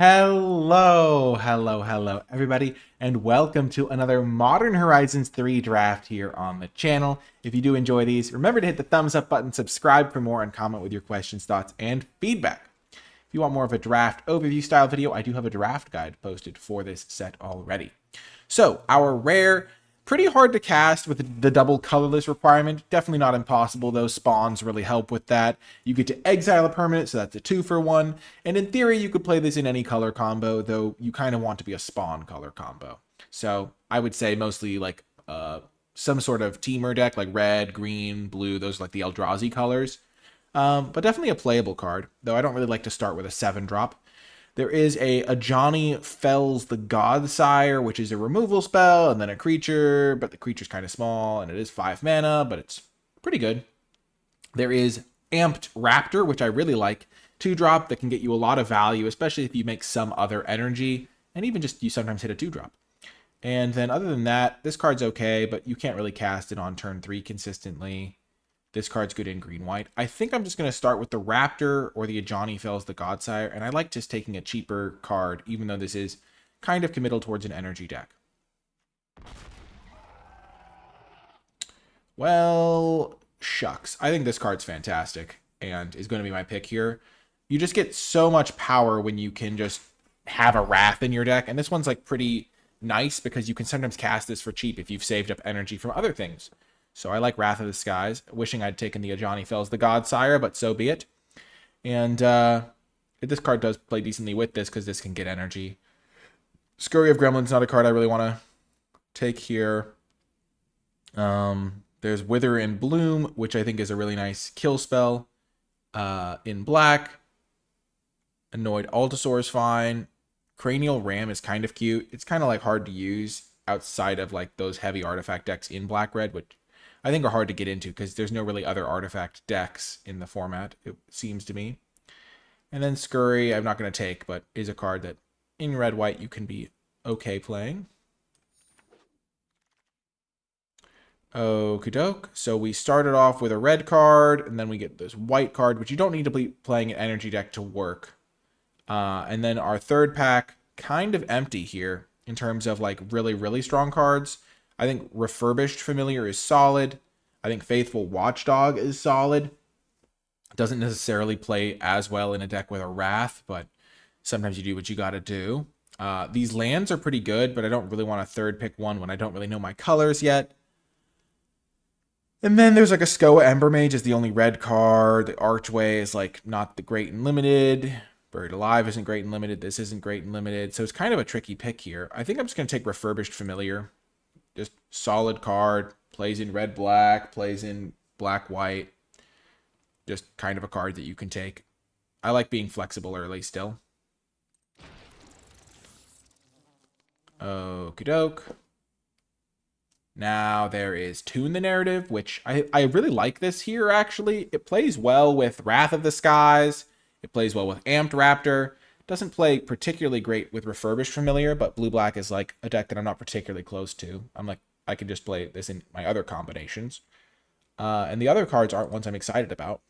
Hello, everybody, and welcome to another Modern Horizons 3 draft here on the channel. If you do enjoy these, remember to hit the thumbs up button, subscribe for more, and comment with your questions, thoughts, and feedback. If you want more of a draft overview style video, I do have a draft guide posted for this set already. So, our rare, pretty hard to cast with the double colorless requirement. Definitely not impossible, though. Spawns really help with that. You get to exile a permanent, so that's a 2-for-1. And in theory, you could play this in any color combo, though you kind of want to be a spawn color combo. So I would say mostly like some sort of teamer deck, like red, green, blue. Those are like the Eldrazi colors. But definitely a playable card, though I don't really like to start with a 7-drop. There is a Johnny Fells the Godsire, which is a removal spell, and then a creature, but the creature's kind of small, and it is 5 mana, but it's pretty good. There is Amped Raptor, which I really like. 2-drop that can get you a lot of value, especially if you make some other energy, and even just you sometimes hit a 2-drop. And then other than that, this card's okay, but you can't really cast it on turn 3 consistently. This card's good in green-white. I think I'm just going to start with the Raptor or the Ajani Fells the Godsire, and I like just taking a cheaper card, even though this is kind of committal towards an energy deck. Well, shucks. I think this card's fantastic and is going to be my pick here. You just get so much power when you can just have a Wrath in your deck, and this one's like pretty nice because you can sometimes cast this for cheap if you've saved up energy from other things. So I like Wrath of the Skies. Wishing I'd taken the Ajani Fells the Godsire, but so be it. And this card does play decently with this because this can get energy. Scurry of Gremlin's not a card I really want to take here. There's Wither and Bloom, which I think is a really nice kill spell. In black. Annoyed Altasaur is fine. Cranial Ram is kind of cute. It's kind of like hard to use outside of like those heavy artifact decks in black-red, which I think are hard to get into because there's no really other artifact decks in the format, it seems to me. And then Scurry, I'm not going to take, but is a card that in red-white you can be okay playing. Okie doke. So we started off with a red card, and then we get this white card, which you don't need to be playing an energy deck to work. And then our third pack, kind of empty here in terms of like really, really strong cards. I think Refurbished Familiar is solid. I think Faithful Watchdog is solid. Doesn't necessarily play as well in a deck with a Wrath, but sometimes you do what you got to do. These lands are pretty good, but I don't really want a third pick one when I don't really know my colors yet. And then there's like a Skoa Embermage is the only red card. The Archway is like not the great and limited. Buried Alive isn't great and limited. This isn't great and limited. So it's kind of a tricky pick here. I think I'm just going to take Refurbished Familiar. Just solid card. Plays in red-black. Plays in black-white. Just kind of a card that you can take. I like being flexible early still. Okie doke. Now there is Tune the Narrative, which I really like this here, actually. It plays well with Wrath of the Skies. It plays well with Amped Raptor. Doesn't play particularly great with Refurbished Familiar, but blue-black is like a deck that I'm not particularly close to. I'm like, I can just play this in my other combinations. And the other cards aren't ones I'm excited about.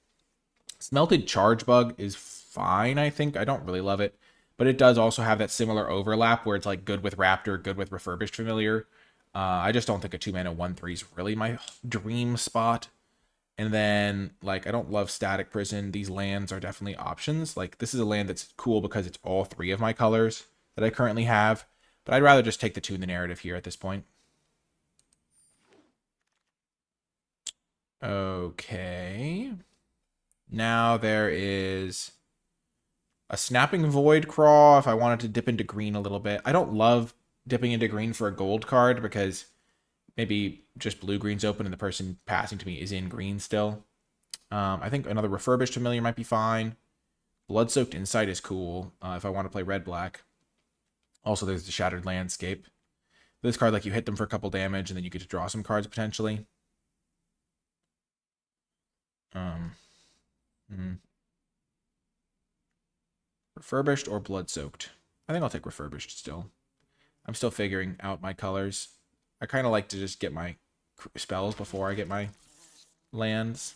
Smelted Charge Bug is fine, I think. I don't really love it. But it does also have that similar overlap where it's like good with Raptor, good with Refurbished Familiar. I just don't think a 2-mana 1/3 is really my dream spot. And then, like, I don't love Static Prison. These lands are definitely options. Like, this is a land that's cool because it's all 3 of my colors that I currently have. But I'd rather just take the Tune the Narrative here at this point. Okay. Now there is a Snapping Void Craw if I wanted to dip into green a little bit. I don't love dipping into green for a gold card because maybe just blue-green's open and the person passing to me is in green still. I think another Refurbished Familiar might be fine. Blood-Soaked Insight is cool if I want to play red-black. Also, there's the Shattered Landscape. This card, like, you hit them for a couple damage and then you get to draw some cards potentially. Refurbished or Blood-Soaked? I think I'll take Refurbished still. I'm still figuring out my colors. I kind of like to just get my spells before I get my lands.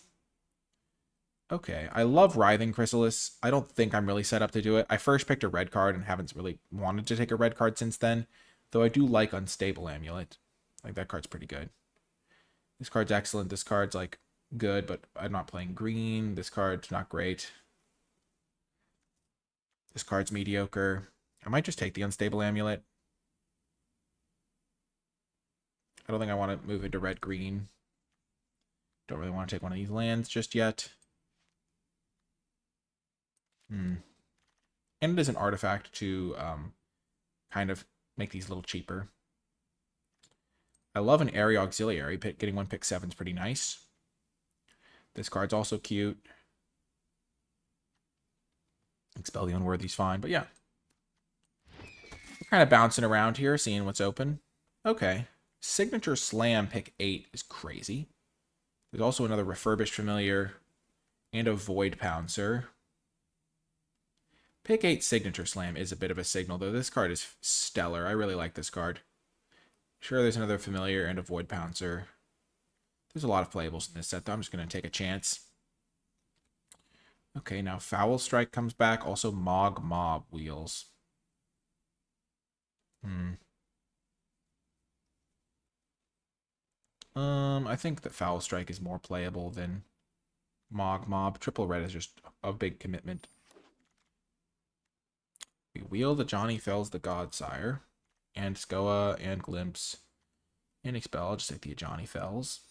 Okay, I love Writhing Chrysalis. I don't think I'm really set up to do it. I first picked a red card and haven't really wanted to take a red card since then, though I do like Unstable Amulet. Like, that card's pretty good. This card's excellent. This card's, like, good, but I'm not playing green. This card's not great. This card's mediocre. I might just take the Unstable Amulet. I don't think I want to move into red-green. Don't really want to take one of these lands just yet. And it is an artifact to kind of make these a little cheaper. I love an Area Auxiliary. Getting one pick 7 is pretty nice. This card's also cute. Expel the Unworthy's fine, but yeah. We're kind of bouncing around here, seeing what's open. Okay. Signature Slam pick 8 is crazy. There's also another Refurbished Familiar and a Void Pouncer. Pick 8 Signature Slam is a bit of a signal, though. This card is stellar. I really like this card. Sure, there's another Familiar and a Void Pouncer. There's a lot of playables in this set, though. I'm just going to take a chance. Okay, now Foul Strike comes back. Also, Mog Mob Wheels. I think that Foul Strike is more playable than Mog Mob. Triple red is just a big commitment. We wheel the Johnny Fells the Godsire, and Skoa, and Glimpse, and Expel. I'll just take the Johnny Fells.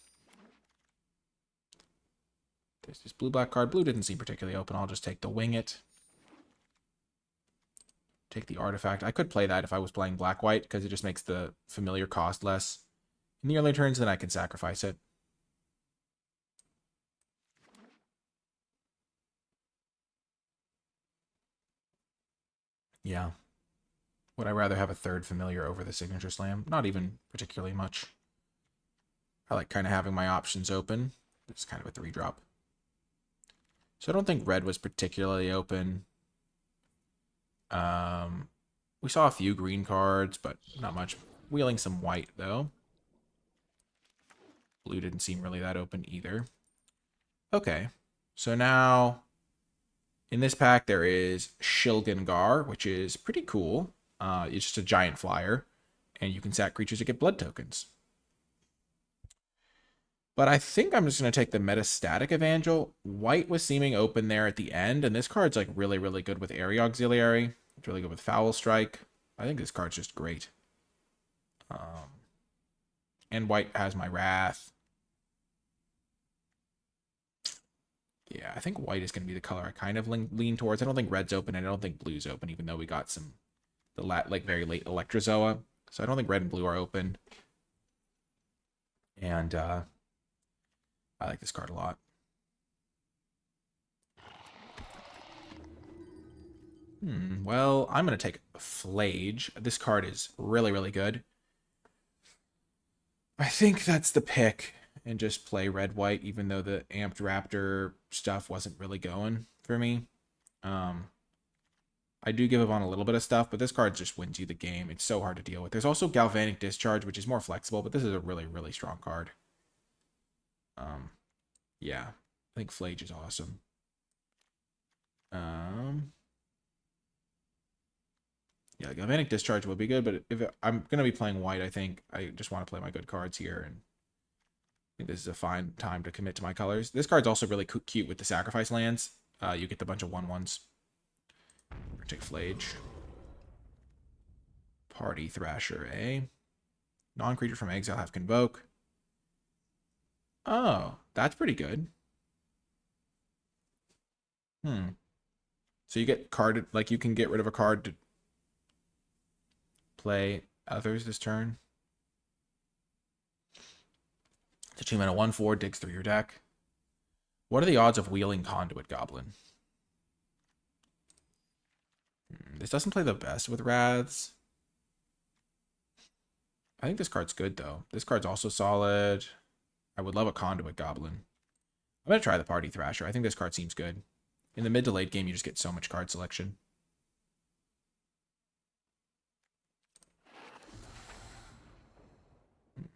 There's this blue-black card. Blue didn't seem particularly open. I'll just take the Wing It. Take the Artifact. I could play that if I was playing black-white, because it just makes the familiar cost less in the early turns, then I can sacrifice it. Yeah. Would I rather have a third familiar over the Signature Slam? Not even particularly much. I like kind of having my options open. It's kind of a 3-drop. So I don't think red was particularly open. We saw a few green cards, but not much. Wheeling some white, though. Blue didn't seem really that open either. Okay. So now, in this pack, there is Shilgengar, which is pretty cool. It's just a giant flyer, and you can sack creatures to get blood tokens. But I think I'm just going to take the Metastatic Evangel. White was seeming open there at the end, and this card's like really, really good with Area Auxiliary. It's really good with Foul Strike. I think this card's just great. And white has my Wrath. Yeah, I think white is going to be the color I kind of lean towards. I don't think red's open, and I don't think blue's open, even though we got very late Electrozoa. So I don't think red and blue are open. And I like this card a lot. Well, I'm going to take Flage. This card is really, really good. I think that's the pick. And just play red-white, even though the Amped Raptor stuff wasn't really going for me. I do give up on a little bit of stuff, but this card just wins you the game. It's so hard to deal with. There's also Galvanic Discharge, which is more flexible, but this is a really, really strong card. Yeah, I think Flage is awesome. Yeah, Galvanic Discharge will be good, but if I'm going to be playing white, I think I just want to play my good cards here, and I think this is a fine time to commit to my colors. This card's also really cute with the sacrifice lands. You get the bunch of 1/1s. Take Flage. Party Thrasher, eh? Non-creature from exile have Convoke. Oh, that's pretty good. So you get carded, like you can get rid of a card to play others this turn. It's a 2-mana 1/4, digs through your deck. What are the odds of wheeling Conduit Goblin? This doesn't play the best with Wraths. I think this card's good, though. This card's also solid. I would love a Conduit Goblin. I'm going to try the Party Thrasher. I think this card seems good. In the mid to late game, you just get so much card selection.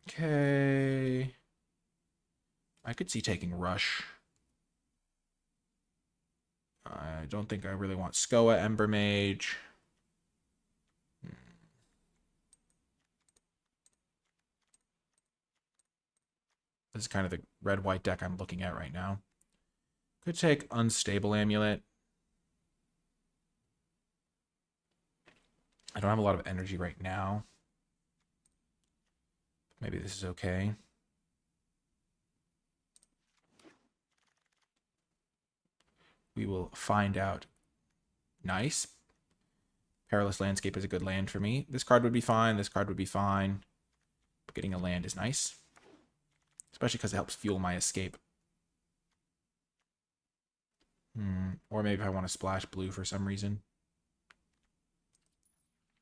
Okay. I could see taking Rush. I don't think I really want Skoa, Ember Mage. This is kind of the red-white deck I'm looking at right now. Could take Unstable Amulet. I don't have a lot of energy right now. Maybe this is okay. We will find out. Nice. Perilous Landscape is a good land for me. This card would be fine. This card would be fine. But getting a land is nice. Especially because it helps fuel my escape. Or maybe if I want to splash blue for some reason.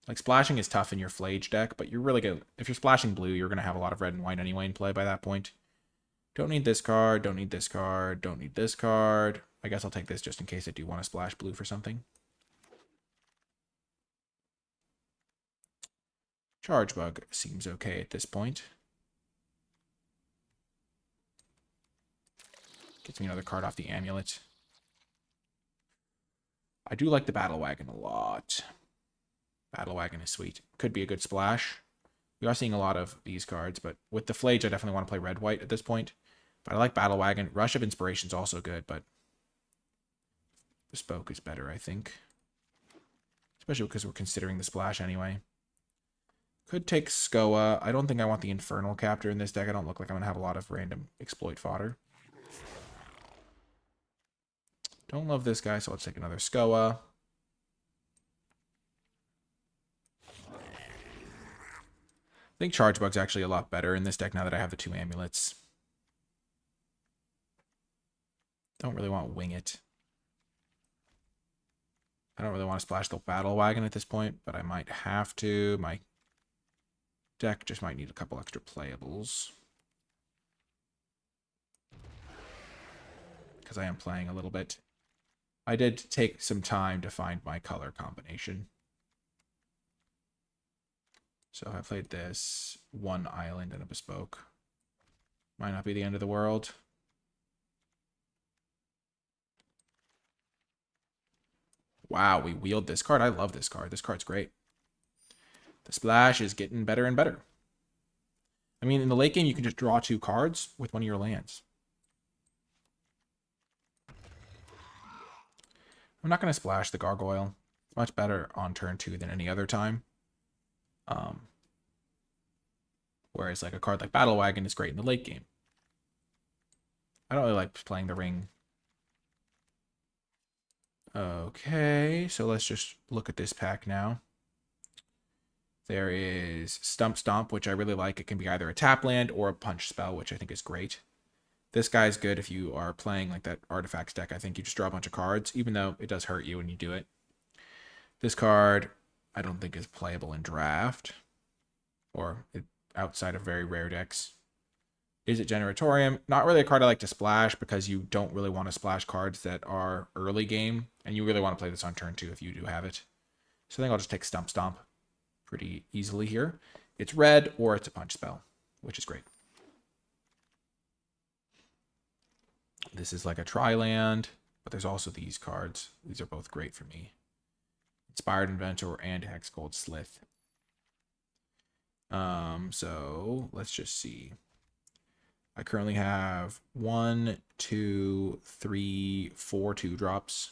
Like, splashing is tough in your Flage deck, but you're really good. If you're splashing blue, you're going to have a lot of red and white anyway in play by that point. Don't need this card, don't need this card, don't need this card. I guess I'll take this just in case I do want to splash blue for something. Charge Bug seems okay at this point. Gets me another card off the amulet. I do like the Battle Wagon a lot. Battle Wagon is sweet. Could be a good splash. We are seeing a lot of these cards, but with the Flage, I definitely want to play red-white at this point. But I like Battle Wagon. Rush of Inspiration is also good, but Bespoke is better, I think. Especially because we're considering the splash anyway. Could take Skoa. I don't think I want the Infernal Captor in this deck. I don't look like I'm going to have a lot of random exploit fodder. Don't love this guy, so let's take another Skoa. I think Charge Bug's actually a lot better in this deck now that I have the 2 amulets. Don't really want Wing It. I don't really want to splash the Battle Wagon at this point, but I might have to. My deck just might need a couple extra playables. Because I am playing a little bit. I did take some time to find my color combination. So I played this 1 island and a Bespoke. Might not be the end of the world. Wow, we wheeled this card. I love this card. This card's great. The splash is getting better and better. I mean, in the late game, you can just draw 2 cards with one of your lands. I'm not going to splash the Gargoyle. It's much better on turn 2 than any other time. Whereas like a card like Battle Wagon is great in the late game. I don't really like playing the ring. Okay, so let's just look at this pack now. There is Stump Stomp, which I really like. It can be either a tap land or a punch spell, which I think is great. This guy's good if you are playing like that artifacts deck. I think you just draw a bunch of cards, even though it does hurt you when you do it. This card, I don't think is playable in draft. Or outside of very rare decks. Is it Generatorium? Not really a card I like to splash because you don't really want to splash cards that are early game. And you really want to play this on turn 2 if you do have it. So I think I'll just take Stump Stomp pretty easily here. It's red or it's a punch spell, which is great. This is like a tri-land, but there's also these cards. These are both great for me. Inspired Inventor and Hex Gold Slith. So let's just see. I currently have 1, 2, 3, 4 2-drops.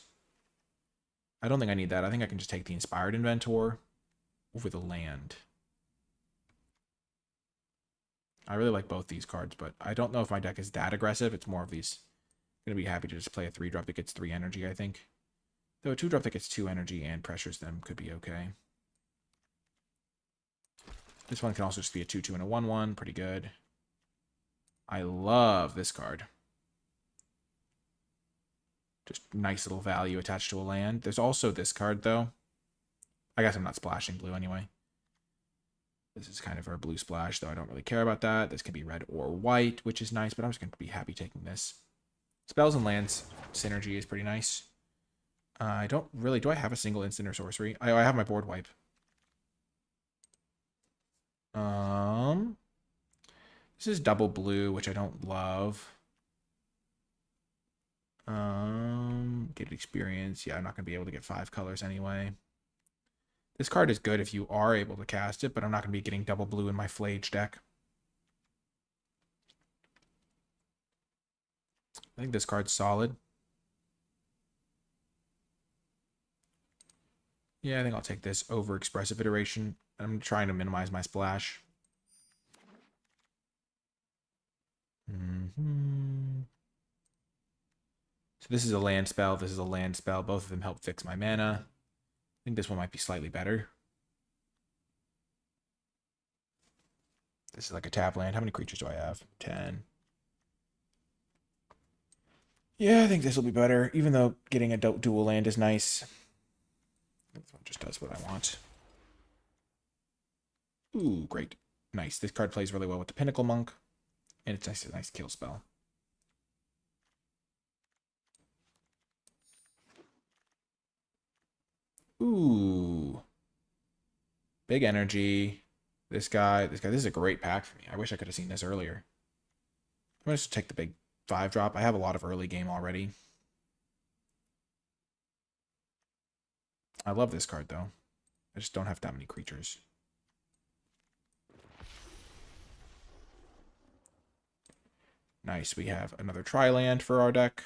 I don't think I need that. I think I can just take the Inspired Inventor over the land. I really like both these cards, but I don't know if my deck is that aggressive. It's more of these. I'm going to be happy to just play a 3-drop that gets 3 energy, I think. Though a 2-drop that gets 2 energy and pressures them could be okay. This one can also just be a 2-2 and a 1-1. Pretty good. I love this card. Just nice little value attached to a land. There's also this card, though. I guess I'm not splashing blue anyway. This is kind of our blue splash, though I don't really care about that. This can be red or white, which is nice, but I'm just going to be happy taking this. Spells and lands synergy is pretty nice. I don't really... Do I have a single instant or sorcery? I have my board wipe. This is double blue, which I don't love. Get experience. Yeah, I'm not going to be able to get 5 colors anyway. This card is good if you are able to cast it, but I'm not going to be getting double blue in my Flage deck. I think this card's solid. Yeah, I think I'll take this over Expressive Iteration. I'm trying to minimize my splash. So this is a land spell. This is a land spell. Both of them help fix my mana. I think this one might be slightly better. This is like a tap land. How many creatures do I have? 10. Yeah, I think this will be better, even though getting a dual land is nice. This one just does what I want. Ooh, great. Nice. This card plays really well with the Pinnacle Monk, and it's a nice kill spell. Ooh. Big energy. This guy, this is a great pack for me. I wish I could have seen this earlier. I'm going to just take the big 5-drop. I have a lot of early game already. I love this card, though. I just don't have that many creatures. Nice. We have another tri-land for our deck.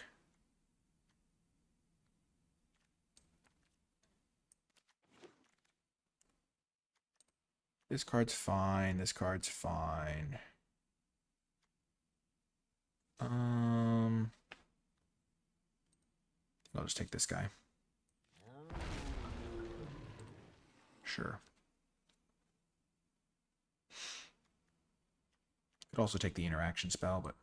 This card's fine. This card's fine. I'll just take this guy. Sure. Could also take the interaction spell, but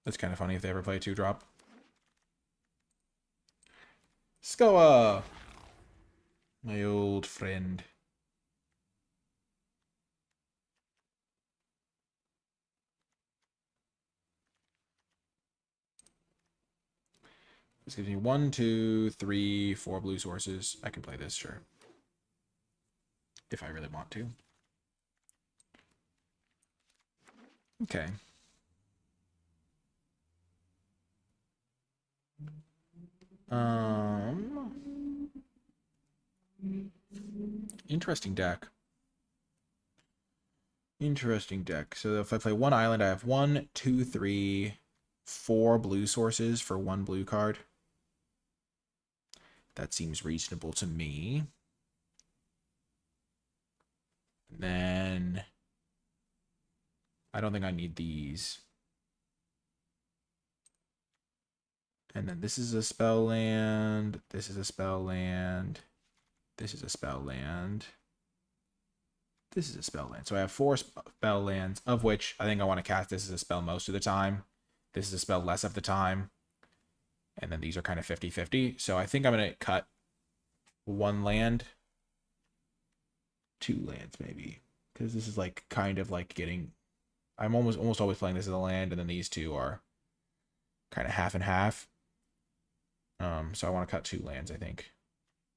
that's kind of funny if they ever play a 2-drop. Skoa! My old friend. This gives me 1, 2, 3, 4 blue sources. I can play this, sure. If I really want to. Okay. Interesting deck. Interesting deck. So if I play one island, I have 1, 2, 3, 4 blue sources for 1 blue card. That seems reasonable to me. And then I don't think I need these. And then this is a spell land. This is a spell land. This is a spell land. This is a spell land. So I have 4 spell lands, of which I think I want to cast this as a spell most of the time. This is a spell less of the time. And then these are kind of 50-50. So I think I'm going to cut 1 land. 2 lands, maybe. Because this is like kind of like getting... I'm almost always playing this as a land, and then these 2 are kind of half and half. So I want to cut 2 lands, I think.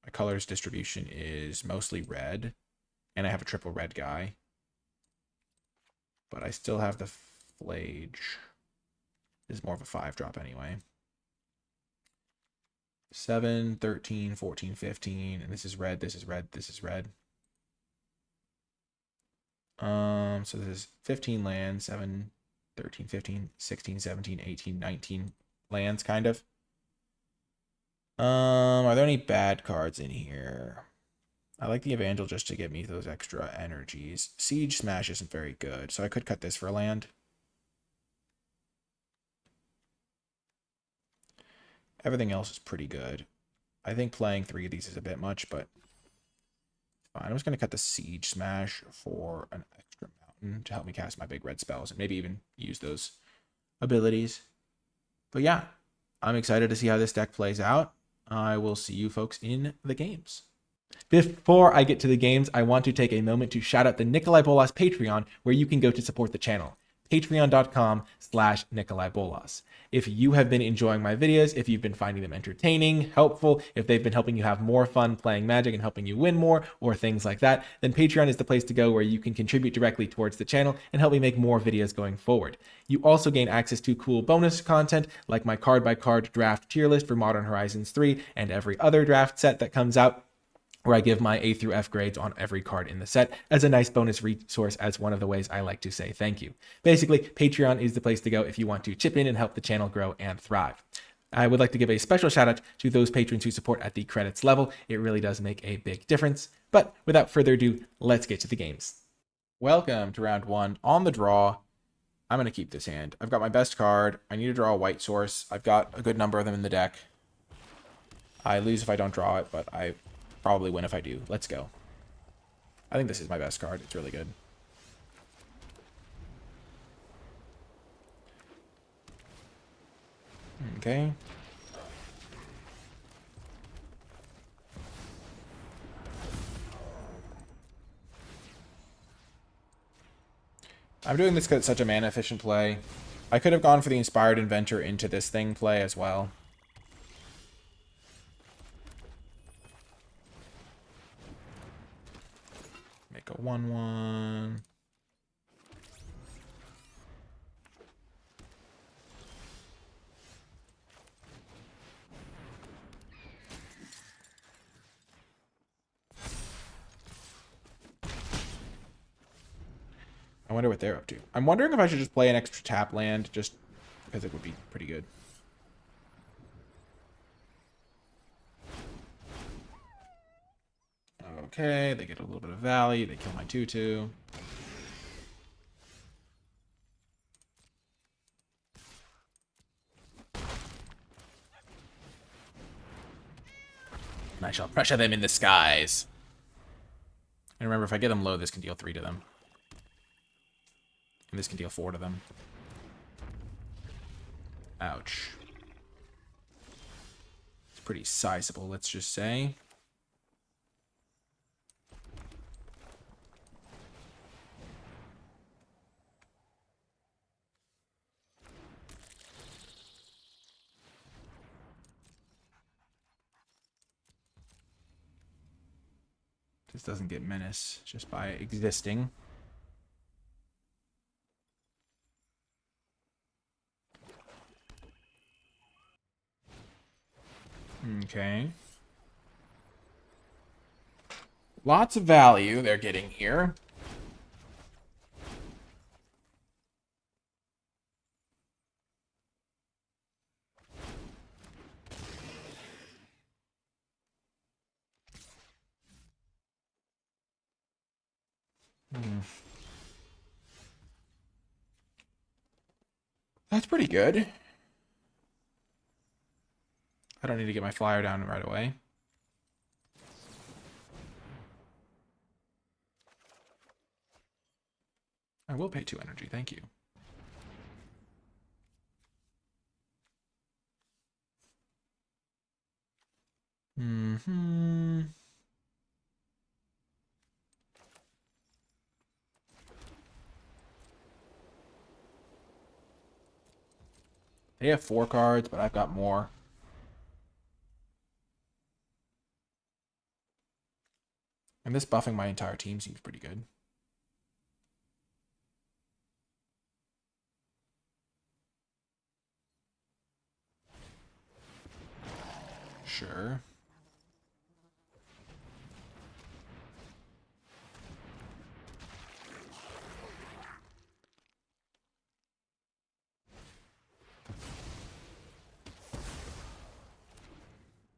My colors distribution is mostly red. And I have a triple red guy. But I still have the Flage. This is more of a 5-drop anyway. 7, 13, 14, 15. And this is red, this is red, this is red. So this is 15 lands, 7, 13, 15, 16, 17, 18, 19 lands, kind of. Are there any bad cards in here? I like the Evangel just to get me those extra energies. Siege Smash isn't very good, so I could cut this for a land. Everything else is pretty good. I think playing 3 of these is a bit much, but fine. I'm just going to cut the Siege Smash for an extra mountain to help me cast my big red spells and maybe even use those abilities. But yeah, I'm excited to see how this deck plays out. I will see you folks in the games. Before I get to the games, I want to take a moment to shout out the NicolaiBolas Patreon, where you can go to support the channel. patreon.com/NicolaiBolas. If you have been enjoying my videos, if you've been finding them entertaining, helpful, if they've been helping you have more fun playing Magic and helping you win more, or things like that, then Patreon is the place to go where you can contribute directly towards the channel and help me make more videos going forward. You also gain access to cool bonus content like my card-by-card draft tier list for Modern Horizons 3 and every other draft set that comes out, where I give my A through F grades on every card in the set as a nice bonus resource, as one of the ways I like to say thank you. Basically, Patreon is the place to go if you want to chip in and help the channel grow and thrive. I would like to give a special shout out to those patrons who support at the credits level. It really does make a big difference. But without further ado, let's get to the games. Welcome to round 1 on the draw. I'm going to keep this hand. I've got my best card. I need to draw a white source. I've got a good number of them in the deck. I lose if I don't draw it, but I probably win if I do. Let's go. I think this is my best card. It's really good. Okay. I'm doing this because it's such a mana efficient play. I could have gone for the Inspired Inventor into this thing play as well. Make a 1/1. I wonder what they're up to. I'm wondering if I should just play an extra tap land, just because it would be pretty good. Okay, they get a little bit of value. They kill my 2/2. And I shall pressure them in the skies. And remember, if I get them low, this can deal 3 to them. And this can deal 4 to them. Ouch. It's pretty sizable, let's just say. This doesn't get menace just by existing. Okay. Lots of value they're getting here. That's pretty good. I don't need to get my flyer down right away. I will pay 2 energy, thank you. They have 4 cards, but I've got more. And this buffing my entire team seems pretty good. Sure.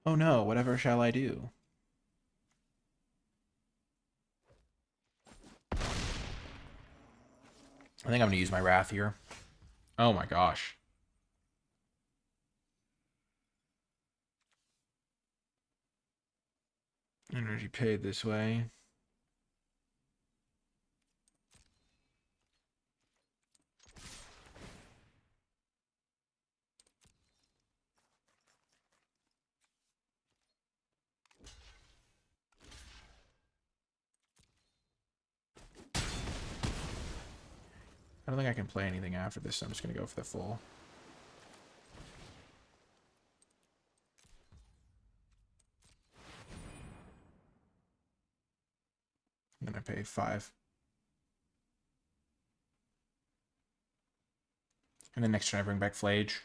Oh no, whatever shall I do? I think I'm going to use my Wrath here. Oh my gosh. Energy paid this way. I don't think I can play anything after this, so I'm just going to go for the full. And then I pay 5. And then next turn I bring back Flage.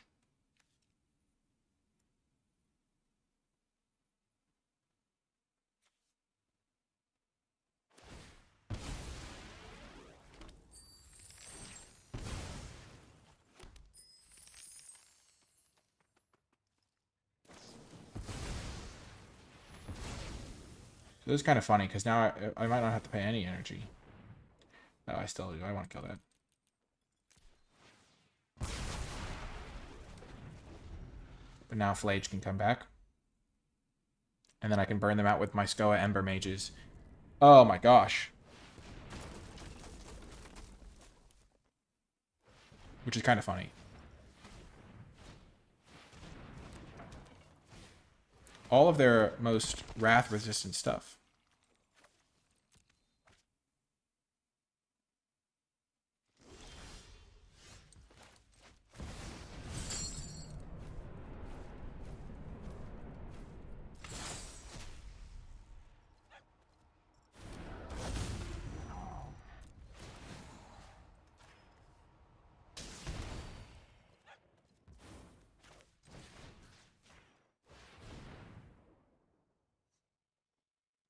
So this is kind of funny, because now I might not have to pay any energy. No, I still do. I want to kill that. But now Flage can come back. And then I can burn them out with my Skoa Ember Mages. Oh my gosh. Which is kind of funny. All of their most wrath-resistant stuff.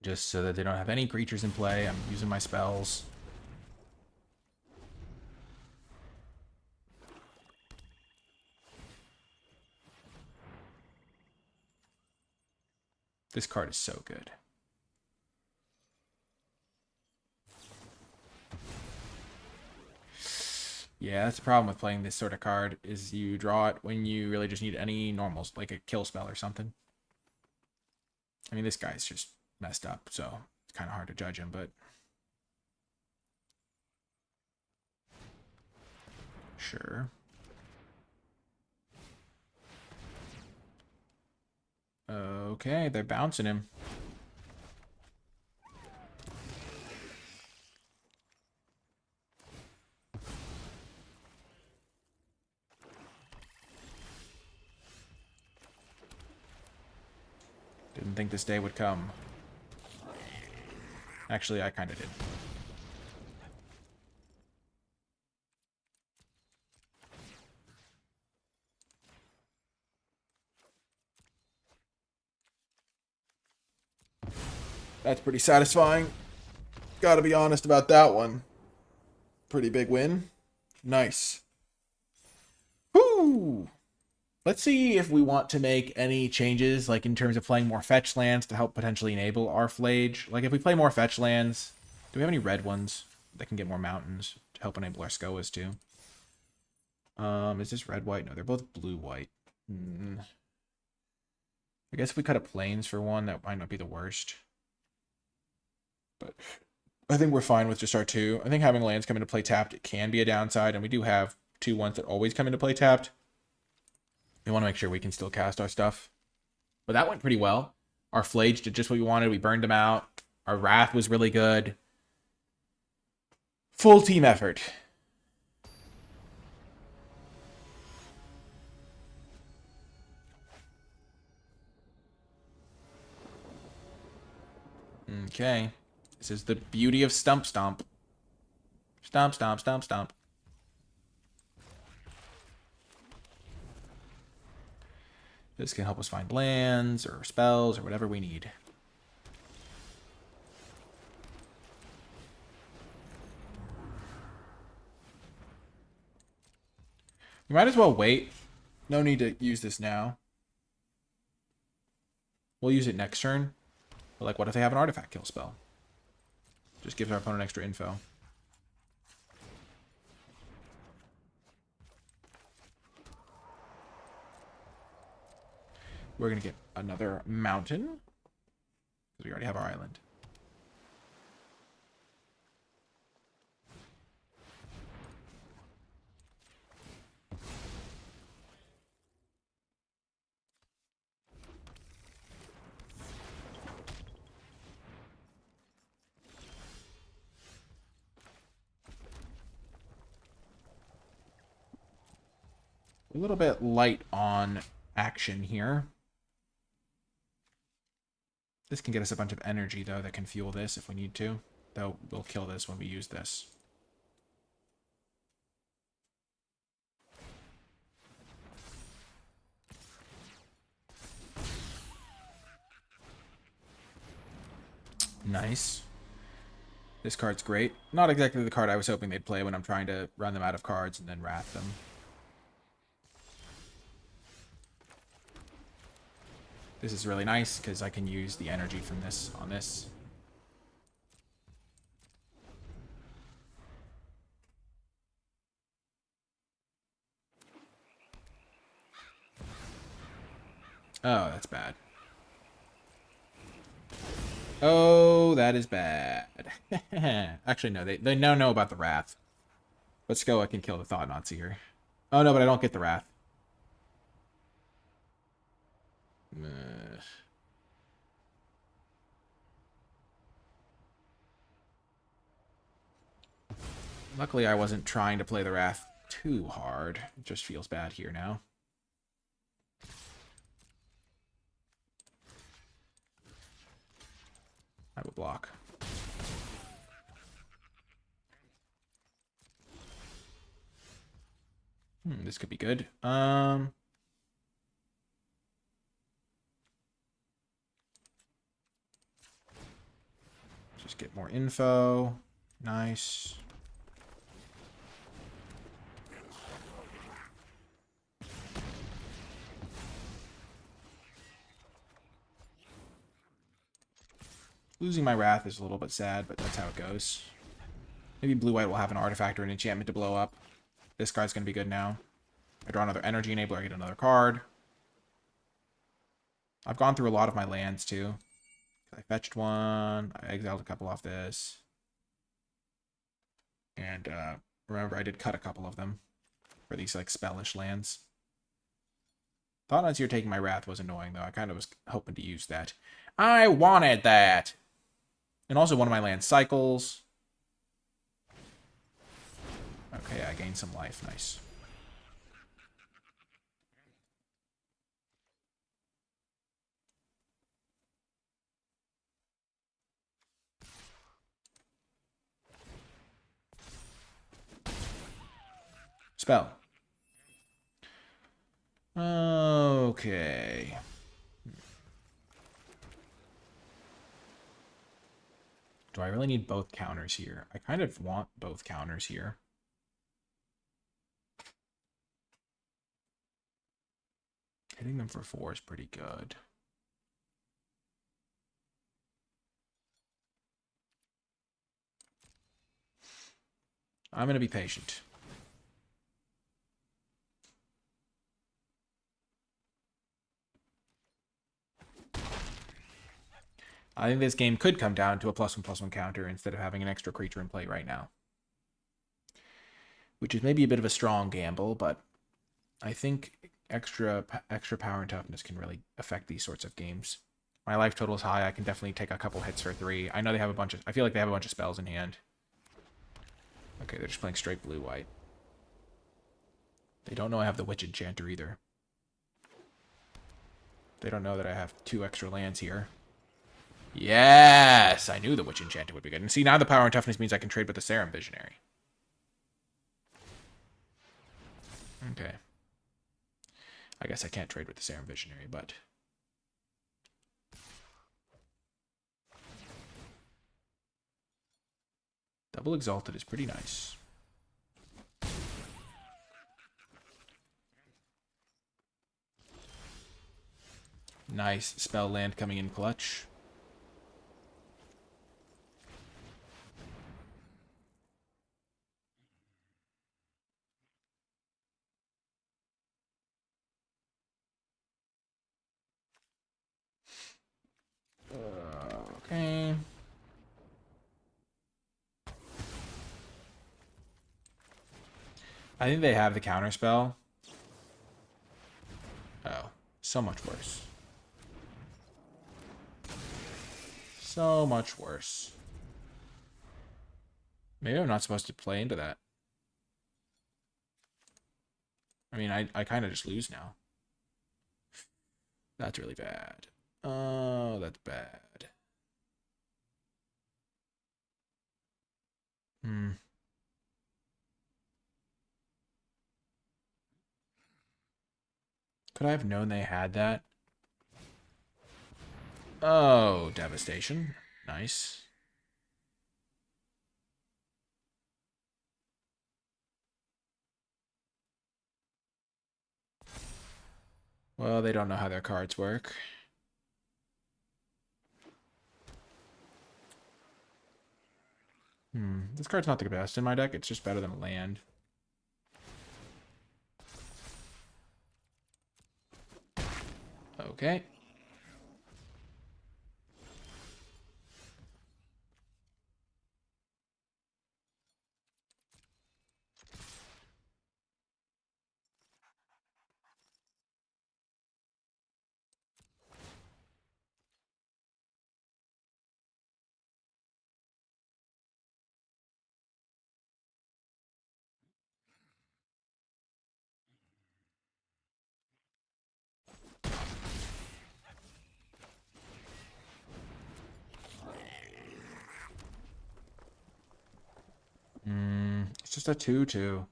Just so that they don't have any creatures in play, I'm using my spells. This card is so good. Yeah, that's the problem with playing this sort of card, is you draw it when you really just need any normals, like a kill spell or something. I mean, this guy's just messed up, so it's kind of hard to judge him, but sure. Okay, they're bouncing him. Didn't think this day would come. Actually, I kind of did. That's pretty satisfying. Gotta be honest about that one. Pretty big win. Nice. Whoo! Let's see if we want to make any changes, like in terms of playing more fetch lands to help potentially enable our Flage. Like if we play more fetch lands, do we have any red ones that can get more mountains to help enable our Skoas too? Is this red-white? No, they're both blue-white. I guess if we cut a plains for one, that might not be the worst. But I think we're fine with just our 2. I think having lands come into play tapped, it can be a downside, and we do have 2 ones that always come into play tapped. We want to make sure we can still cast our stuff. But that went pretty well. Our Flage did just what we wanted. We burned them out. Our Wrath was really good. Full team effort. Okay. This is the beauty of Stump Stomp. Stomp, stomp, stomp, stomp. This can help us find lands or spells or whatever we need. We might as well wait. No need to use this now. We'll use it next turn. But like, what if they have an artifact kill spell? Just gives our opponent extra info. We're going to get another mountain. Because we already have our island. A little bit light on action here. This can get us a bunch of energy, though, that can fuel this if we need to. Though we'll kill this when we use this. Nice. This card's great. Not exactly the card I was hoping they'd play when I'm trying to run them out of cards and then wrath them. This is really nice because I can use the energy from this on this. Oh, that's bad. Oh, that is bad. Actually, no, they now know about the Wrath. Let's go, I can kill the Thought Nazi here. Oh, no, but I don't get the Wrath. Luckily, I wasn't trying to play the Wrath too hard. It just feels bad here now. I will block. This could be good. Just get more info. Nice. Losing my Wrath is a little bit sad, but that's how it goes. Maybe blue-white will have an artifact or an enchantment to blow up. This guy's going to be good now. I draw another energy enabler, I get another card. I've gone through a lot of my lands, too. I fetched one, I exiled a couple off this. And remember, I did cut a couple of them for these, like, spellish lands. Thought as you're taking my Wrath was annoying, though. I kind of was hoping to use that. I wanted that! And also one of my land cycles. Okay, I gained some life. Nice. Spell. Okay. Do I really need both counters here? I kind of want both counters here. Hitting them for 4 is pretty good. I'm going to be patient. I think this game could come down to a +1/+1 counter instead of having an extra creature in play right now. Which is maybe a bit of a strong gamble, but I think extra power and toughness can really affect these sorts of games. My life total is high. I can definitely take a couple hits for 3. I know they have a bunch of... I feel like they have a bunch of spells in hand. Okay, they're just playing straight blue-white. They don't know I have the Witch Enchanter either. They don't know that I have 2 extra lands here. Yes! I knew the Witch Enchanter would be good. And see, now the power and toughness means I can trade with the Serum Visionary. Okay. I guess I can't trade with the Serum Visionary, but... Double Exalted is pretty nice. Nice spell land coming in clutch. Okay. I think they have the counterspell. Oh, so much worse. So much worse. Maybe I'm not supposed to play into that. I mean, I kind of just lose now. That's really bad. Oh, that's bad. Hmm. Could I have known they had that? Oh, devastation. Nice. Well, they don't know how their cards work. This card's not the best in my deck. It's just better than a land. Okay. It's just a 2/2.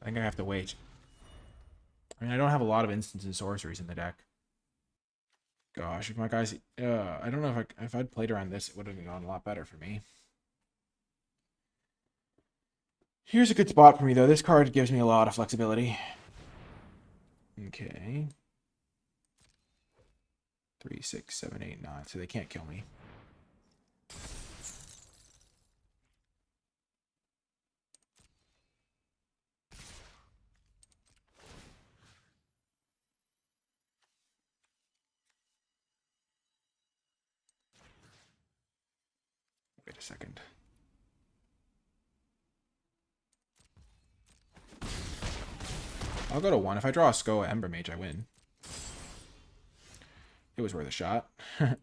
I think I have to wait. I mean, I don't have a lot of instants and sorceries in the deck. Gosh, if my guys... I don't know if I'd played around this, it would have gone a lot better for me. Here's a good spot for me, though. This card gives me a lot of flexibility. Okay. 3, 6, 7, 8, 9. So they can't kill me. Wait a second. I'll go to 1. If I draw a Skoa Ember Mage, I win. It was worth a shot. I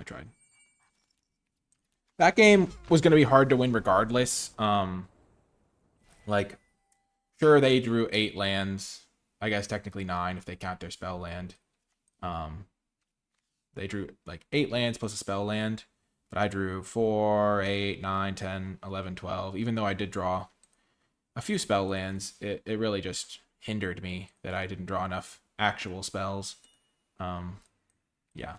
tried. That game was going to be hard to win regardless. Like, sure, they drew 8 lands. I guess technically 9 if they count their spell land. They drew like 8 lands plus a spell land. But I drew 4, 8, 9, 10, 11, 12. Even though I did draw a few spell lands, it really just hindered me that I didn't draw enough actual spells. Yeah.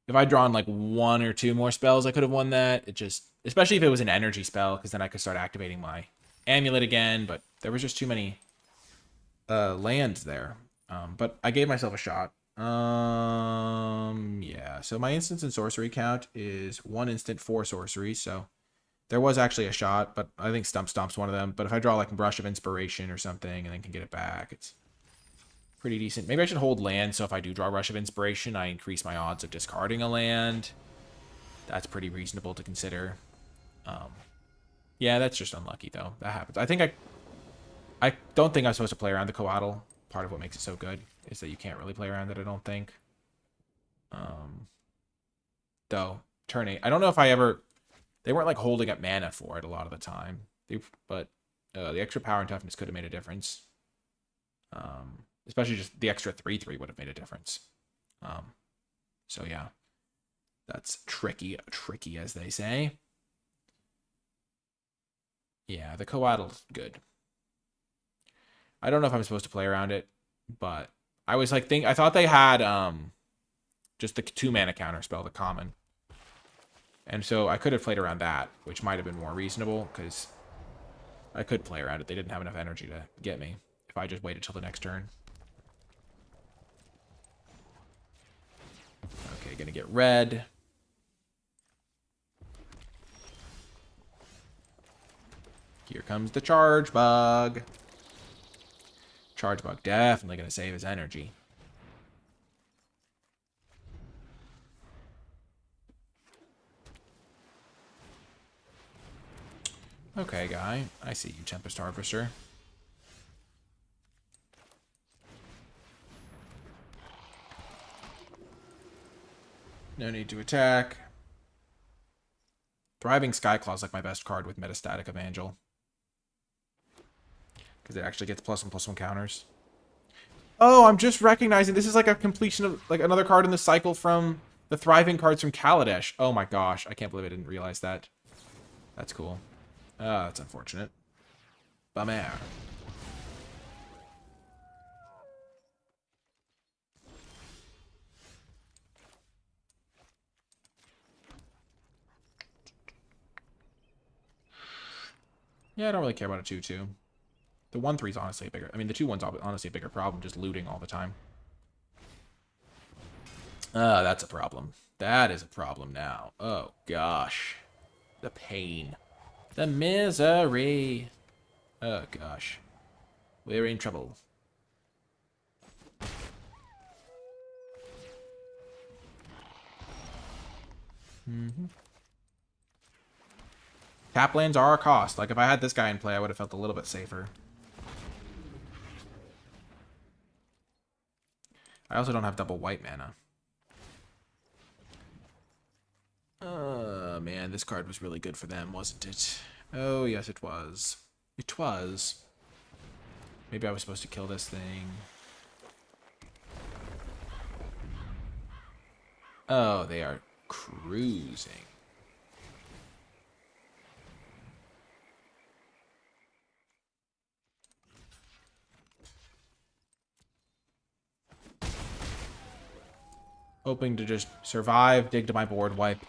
If I'd drawn like 1 or 2 more spells, I could have won that. It just, especially if it was an energy spell, because then I could start activating my amulet again. But there was just too many lands there. But I gave myself a shot. Yeah. So my instants and sorcery count is 1 instant, 4 sorceries. So there was actually a shot, but I think Stomp's one of them. But if I draw like Brush of Inspiration or something and then can get it back, it's pretty decent. Maybe I should hold land, so if I do draw Rush of Inspiration, I increase my odds of discarding a land. That's pretty reasonable to consider. Yeah, that's just unlucky, though. That happens. I don't think I'm supposed to play around the Coatl. Part of what makes it so good is that you can't really play around it, I don't think. Though, turn 8. I don't know if I ever... They weren't, like, holding up mana for it a lot of the time. But the extra power and toughness could have made a difference. Especially just the extra 3/3 would have made a difference. So yeah, that's tricky as they say. Yeah, the Coatl's good. I don't know if I'm supposed to play around it, but I was like I thought they had just the 2 mana counter spell, the common. And so I could have played around that, which might have been more reasonable because I could play around it. They didn't have enough energy to get me if I just waited till the next turn. Okay, gonna get red. Here comes the charge bug. Charge bug definitely gonna save his energy. Okay, guy. I see you, Tempest Harvester. No need to attack. Thriving Skyclaw's like my best card with Metastatic Evangel. Because it actually gets +1/+1 counters. Oh, I'm just recognizing this is like a completion of like another card in the cycle from the Thriving cards from Kaladesh. Oh my gosh, I can't believe I didn't realize that. That's cool. That's unfortunate. Bummer. Yeah, I don't really care about a 2/2. The 1/3 is honestly a bigger... I mean, the 2/1's honestly a bigger problem, just looting all the time. That's a problem. That is a problem now. Oh, gosh. The pain. The misery. Oh, gosh. We're in trouble. Tap lands are a cost. Like, if I had this guy in play, I would have felt a little bit safer. I also don't have double white mana. Man, this card was really good for them, wasn't it? Oh, yes, it was. It was. Maybe I was supposed to kill this thing. Oh, they are cruising. Hoping to just survive, dig to my board wipe.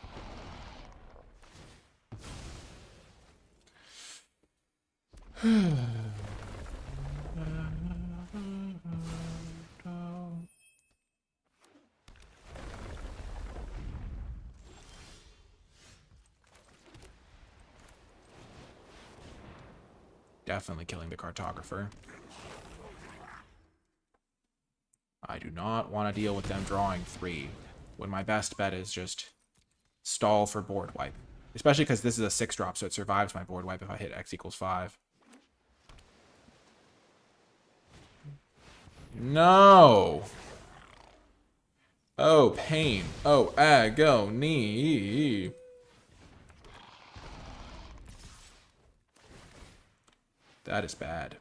Definitely killing the cartographer. I do not want to deal with them drawing 3 when my best bet is just stall for board wipe. Especially because this is a 6-drop, so it survives my board wipe if I hit X = 5. No! Oh, pain. Oh, agony. That is bad.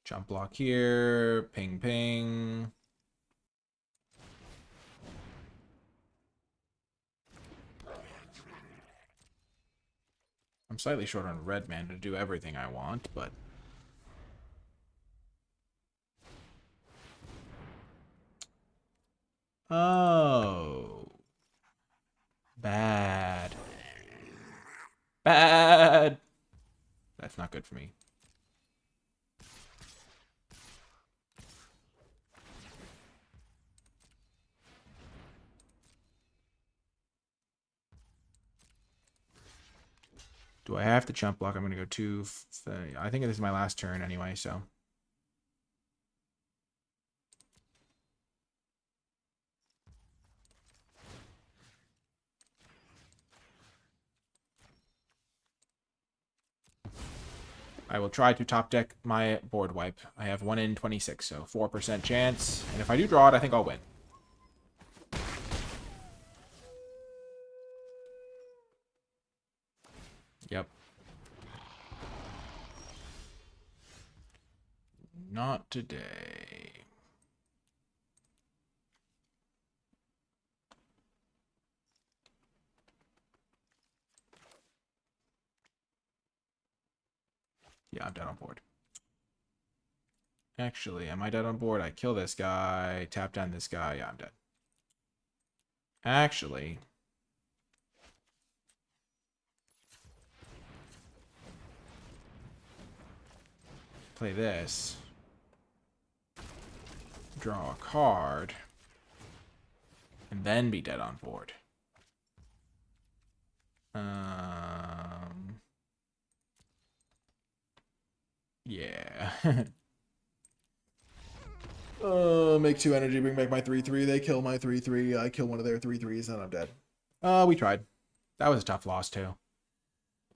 Jump block here. Ping, ping. I'm slightly short on red mana to do everything I want, but... Oh. Bad. Bad. That's not good for me. Do I have to jump block? I'm going to go 2... I think this is my last turn anyway, so... I will try to top deck my board wipe. I have 1 in 26, so 4% chance. And if I do draw it, I think I'll win. Yep. Not today. Yeah, I'm dead on board. Actually, am I dead on board? I kill this guy, tap down this guy. Yeah, I'm dead. Actually... play this. Draw a card. And then be dead on board. Yeah. Make 2 energy, bring back my 3/3. They kill my 3/3. I kill one of their 3/3s, and I'm dead. We tried. That was a tough loss, too.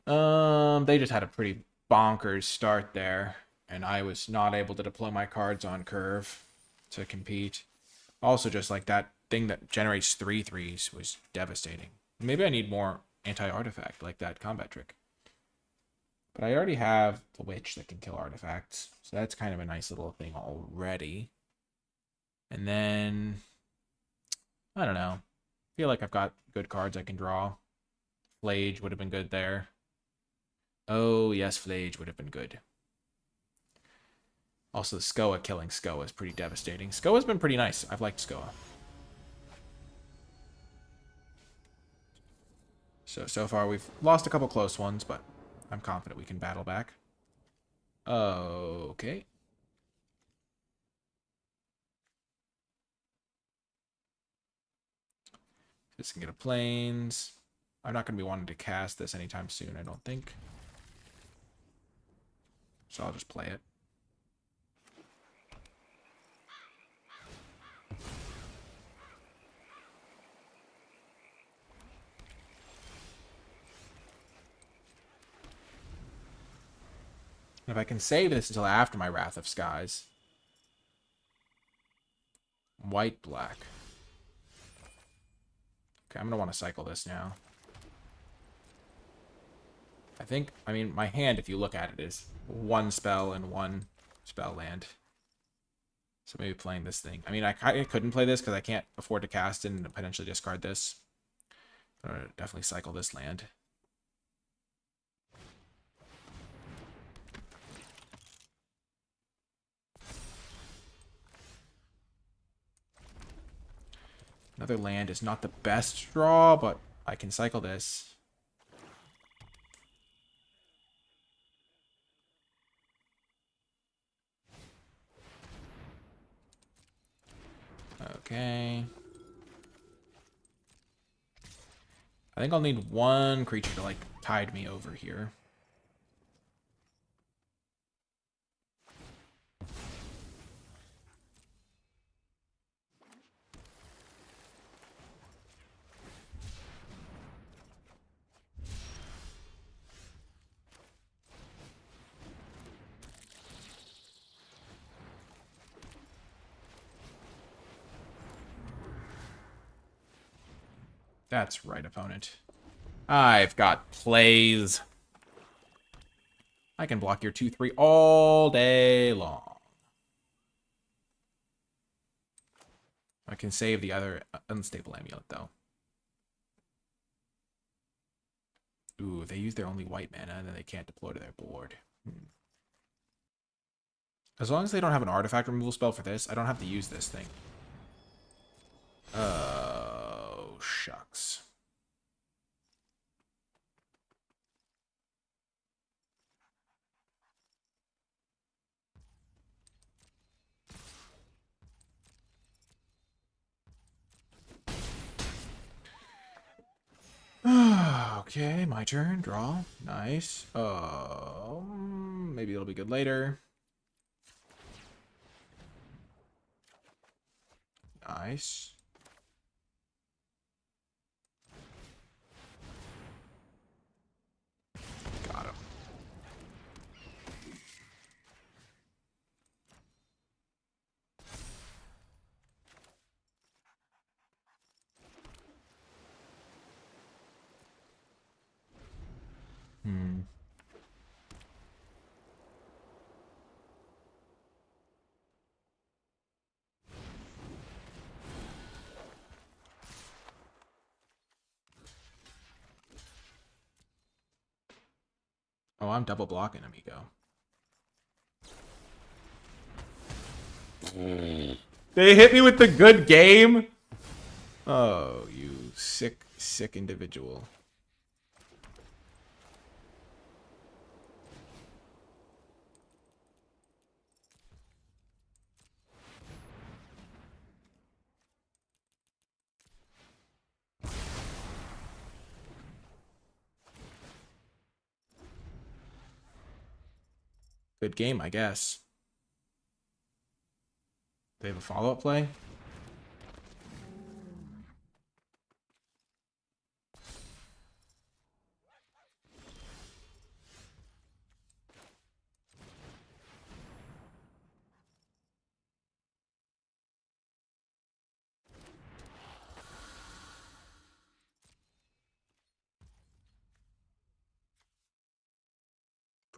They just had a pretty bonkers start there. and I was not able to deploy my cards on curve to compete. Also, just like that thing that generates 3/3s was devastating. Maybe I need more anti-artifact, like that combat trick. But I already have the witch that can kill artifacts, so that's kind of a nice little thing already. And then, I don't know. I feel like I've got good cards I can draw. Flage would have been good there. Oh, yes, Flage would have been good. Also, the Skoa killing Skoa is pretty devastating. Skoa's been pretty nice. I've liked Skoa. So far we've lost a couple close ones, but I'm confident we can battle back. Okay. This can get a planes. I'm not going to be wanting to cast this anytime soon, I don't think. So I'll just play it. If I can save this until after my Wrath of Skies. White, black. Okay, I'm going to want to cycle this now. I mean, my hand, if you look at it, is one spell and one spell land. So maybe playing this thing. I mean, I couldn't play this because I can't afford to cast it and potentially discard this. But I'm going to definitely cycle this land. Another land is not the best draw, but I can cycle this. Okay. I think I'll need one creature to, like, tide me over here. That's right, opponent. I've got plays. I can block your 2/3 all day long. I can save the other unstable amulet, though. Ooh, they use their only white mana, and then they can't deploy to their board. As long as they don't have an artifact removal spell for this, I don't have to use this thing. Oh, shucks. Okay, my turn. Draw. Nice. Maybe it'll be good later. Nice. Got him. Oh, I'm double blocking, amigo. They hit me with the good game? Oh, you sick, sick individual. Good game, I guess. They have a follow-up play?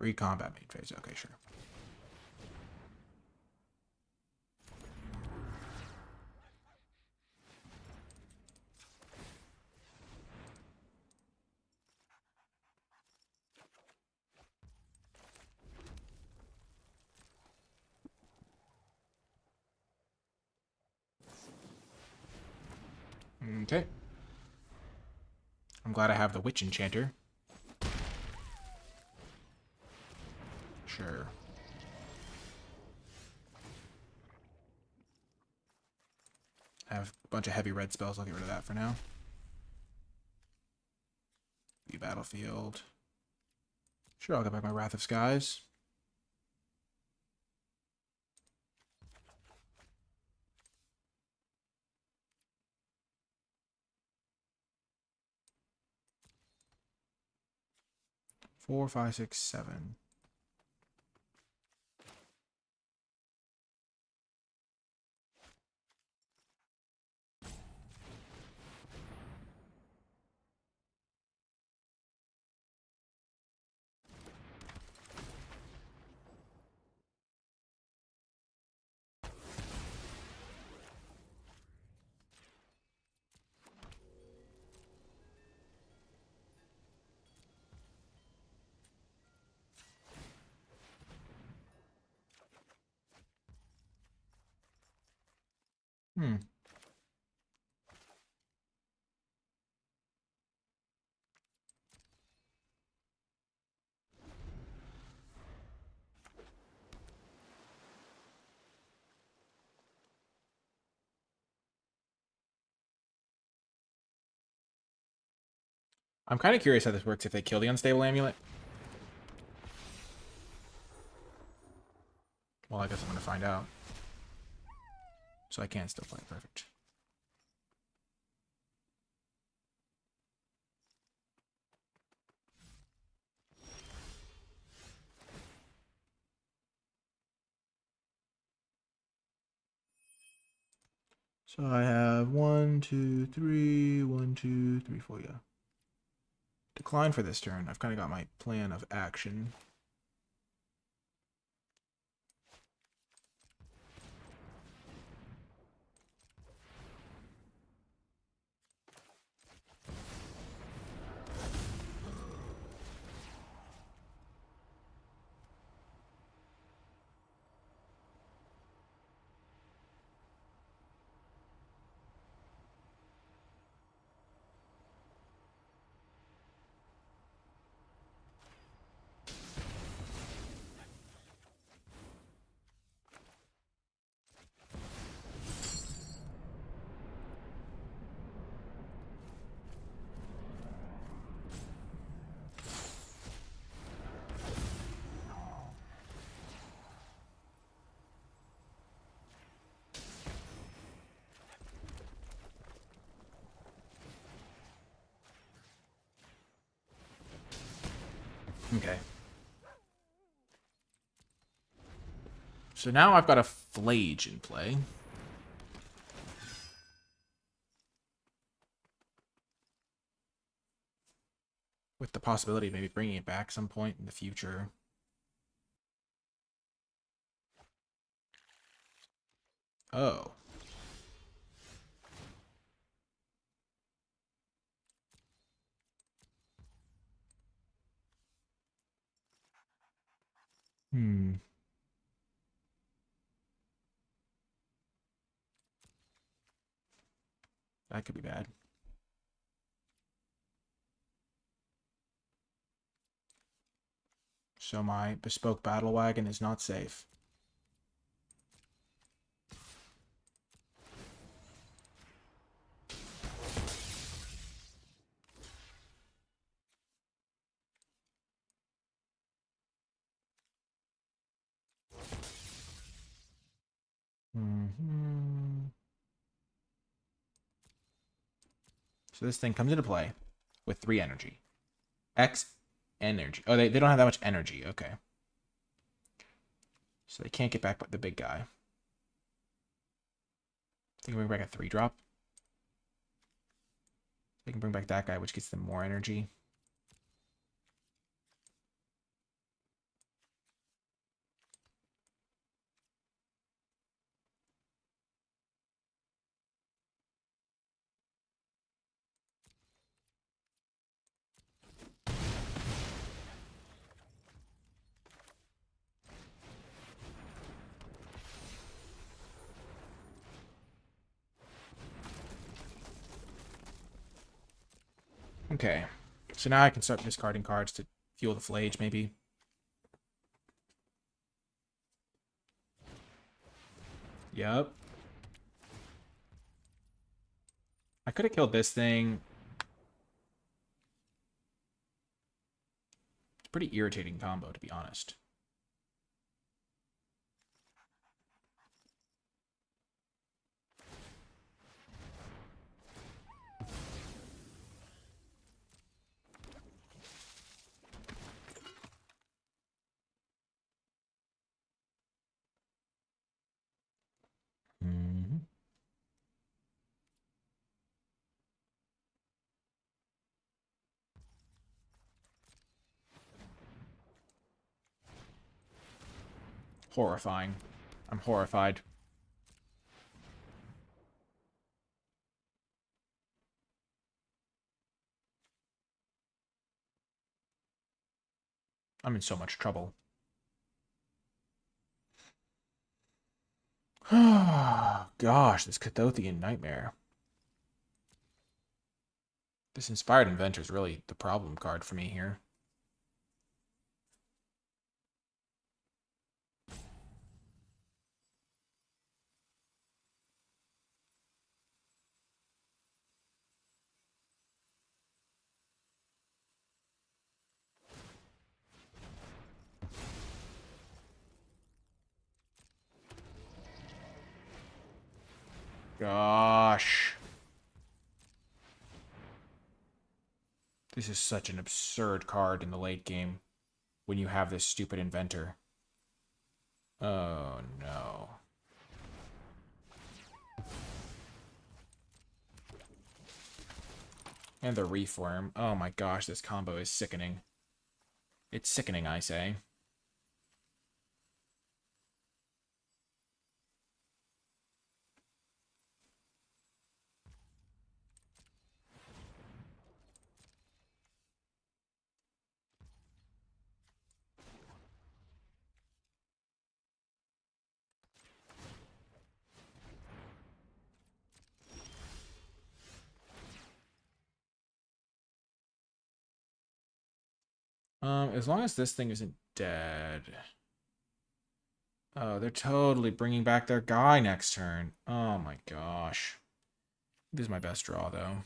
Pre-combat main phase. Okay, sure. Okay. I'm glad I have the Witch Enchanter. Sure. I have a bunch of heavy red spells. I'll get rid of that for now. Be battlefield. Sure, I'll get back my Wrath of Skies. Four, five, six, seven. Hmm. I'm kind of curious how this works if they kill the Unstable Amulet. Well, I guess I'm going to find out. So I can still play. Perfect. So I have 1, 2, 3, 1, 2, 3, 4, yeah. Decline for this turn. I've kind of got my plan of action. Okay. So now I've got a Flage in play. With the possibility of maybe bringing it back some point in the future. Oh. Hmm. That could be bad. So my bespoke battle wagon is not safe. Mm-hmm. So this thing comes into play with 3 energy. X energy. Oh, they don't have that much energy. Okay. So they can't get back the big guy. They can bring back a 3-drop. They can bring back that guy, which gets them more energy. Okay. So now I can start discarding cards to fuel the Flage, maybe. Yep. I could have killed this thing. It's a pretty irritating combo, to be honest. Mm-hmm. Horrifying. I'm horrified. I'm in so much trouble. Gosh, this Cathothian nightmare. This Inspired Inventor is really the problem card for me here. Gosh. This is such an absurd card in the late game when you have this stupid inventor. Oh, no. And the Reform. Oh my gosh, this combo is sickening. It's sickening, I say. As long as this thing isn't dead. Oh, they're totally bringing back their guy next turn. Oh my gosh. This is my best draw, though.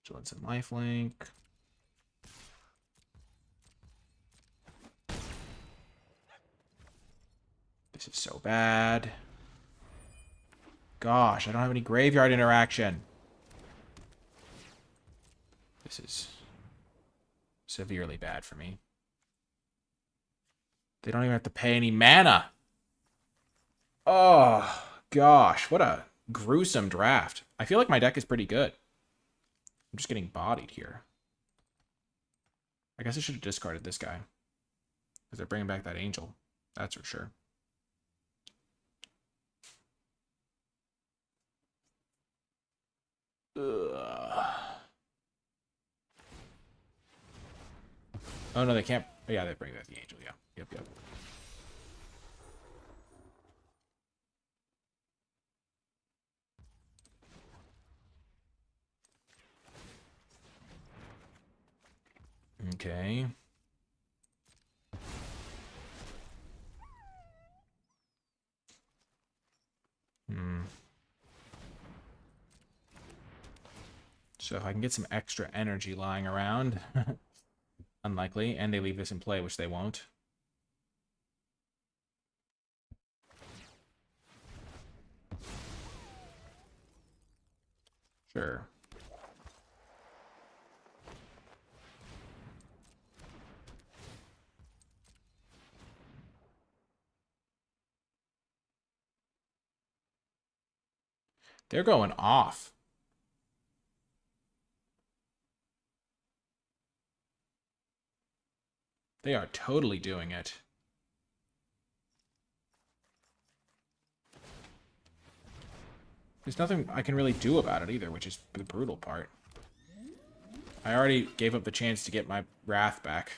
Vigilance and lifelink. This is so bad. Gosh, I don't have any graveyard interaction. This is severely bad for me. They don't even have to pay any mana. Oh, gosh. What a gruesome draft. I feel like my deck is pretty good. I'm just getting bodied here. I guess I should have discarded this guy. Because they're bringing back that angel. That's for sure. Ugh. Oh, no, they can't. Yeah, they bring back the angel. Yeah. Yep, yep. Okay. So if I can get some extra energy lying around, unlikely, and they leave this in play, which they won't. Sure. They're going off. They are totally doing it. There's nothing I can really do about it either, which is the brutal part. I already gave up the chance to get my wrath back.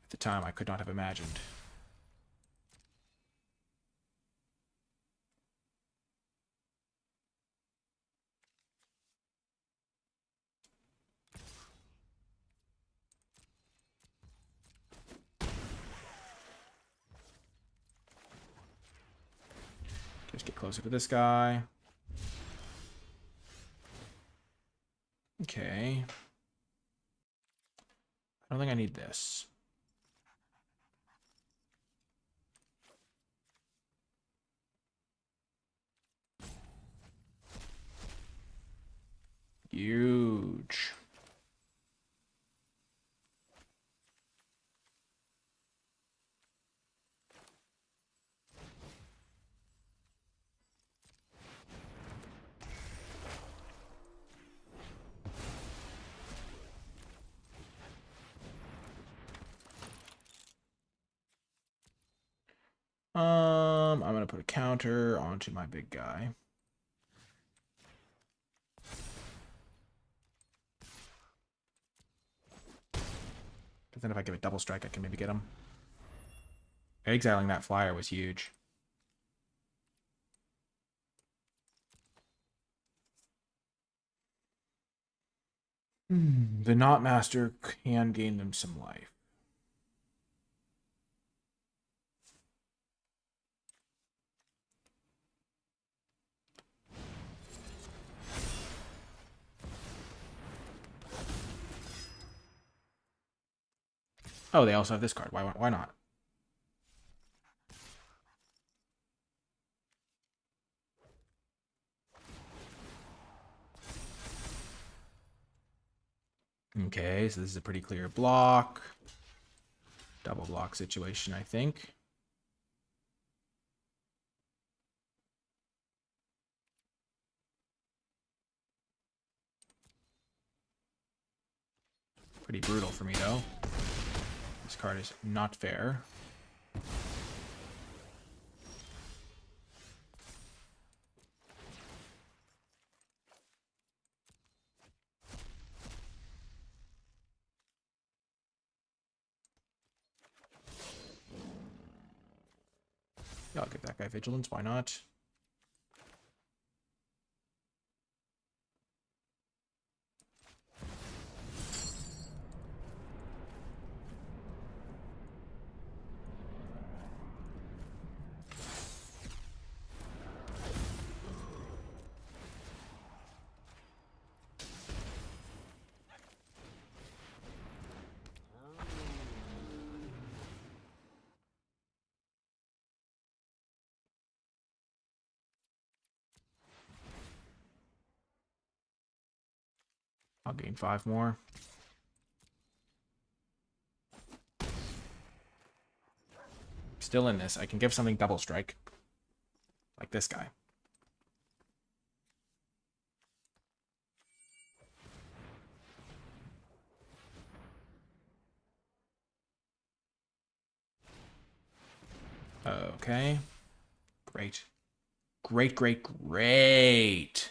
At the time, I could not have imagined. Just get closer to this guy. Okay. I don't think I need this. Huge. I'm gonna put a counter onto my big guy. But then if I give it double strike, I can maybe get him. Exiling that flyer was huge. The Knot Master can gain them some life. Oh, they also have this card. Why not? Okay, so this is a pretty clear block. Double block situation, I think. Pretty brutal for me, though. This card is not fair. Yeah, I'll give that guy vigilance. Why not? I'll gain 5 more. Still in this. I can give something double strike. Like this guy. Okay. Great. Great.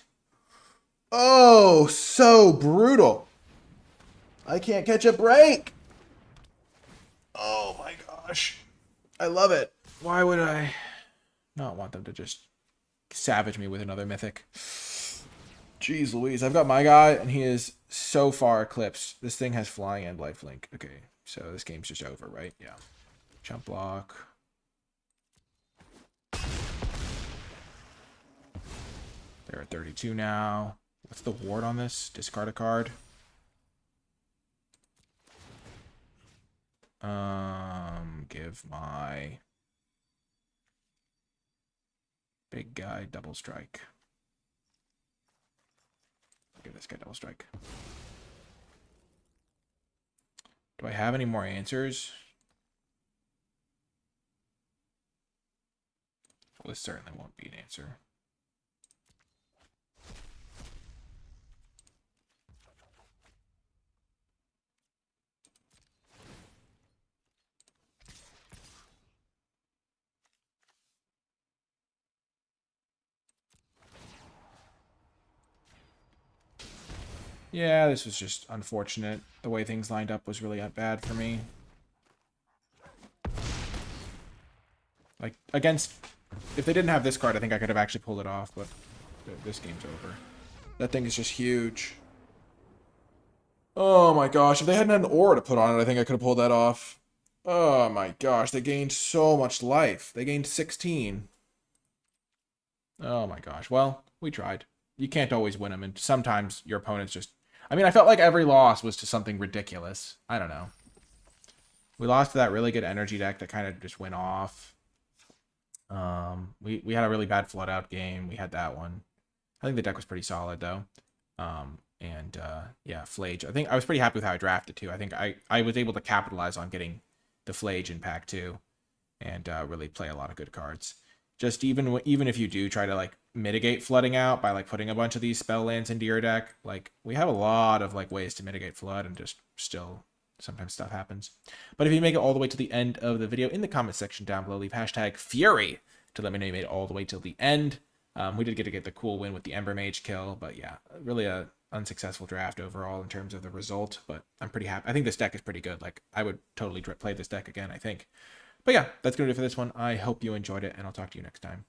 Oh, so brutal. I can't catch a break. Oh my gosh. I love it. Why would I not want them to just savage me with another mythic? Jeez Louise. I've got my guy, and he is so far eclipsed. This thing has flying and lifelink. Okay, so this game's just over, right? Yeah. Jump block. They're at 32 now. What's the ward on this? Discard a card. Give my big guy double strike. Give this guy double strike. Do I have any more answers? Well, this certainly won't be an answer. Yeah, this was just unfortunate. The way things lined up was really bad for me. Like, against... If they didn't have this card, I think I could have actually pulled it off, but this game's over. That thing is just huge. Oh my gosh, if they hadn't had an aura to put on it, I think I could have pulled that off. Oh my gosh, they gained so much life. They gained 16. Oh my gosh, well, we tried. You can't always win them, and sometimes your opponents just... I mean, I felt like every loss was to something ridiculous. I don't know. We lost to that really good energy deck that kind of just went off. We had a really bad flood out game. We had that one. I think the deck was pretty solid, though. Yeah, Flage. I think I was pretty happy with how I drafted, too. I think I was able to capitalize on getting the Flage in pack 2 and really play a lot of good cards. Just even if you do try to like mitigate flooding out by like putting a bunch of these spell lands into your deck, like we have a lot of like ways to mitigate flood, and just still sometimes stuff happens. But if you make it all the way to the end of the video, in the comment section down below, leave hashtag Fury to let me know you made it all the way till the end. We did get to get the cool win with the Ember Mage kill, but yeah, really a unsuccessful draft overall in terms of the result. But I'm pretty happy. I think this deck is pretty good. Like I would totally play this deck again, I think. But yeah, that's going to do it for this one. I hope you enjoyed it, and I'll talk to you next time.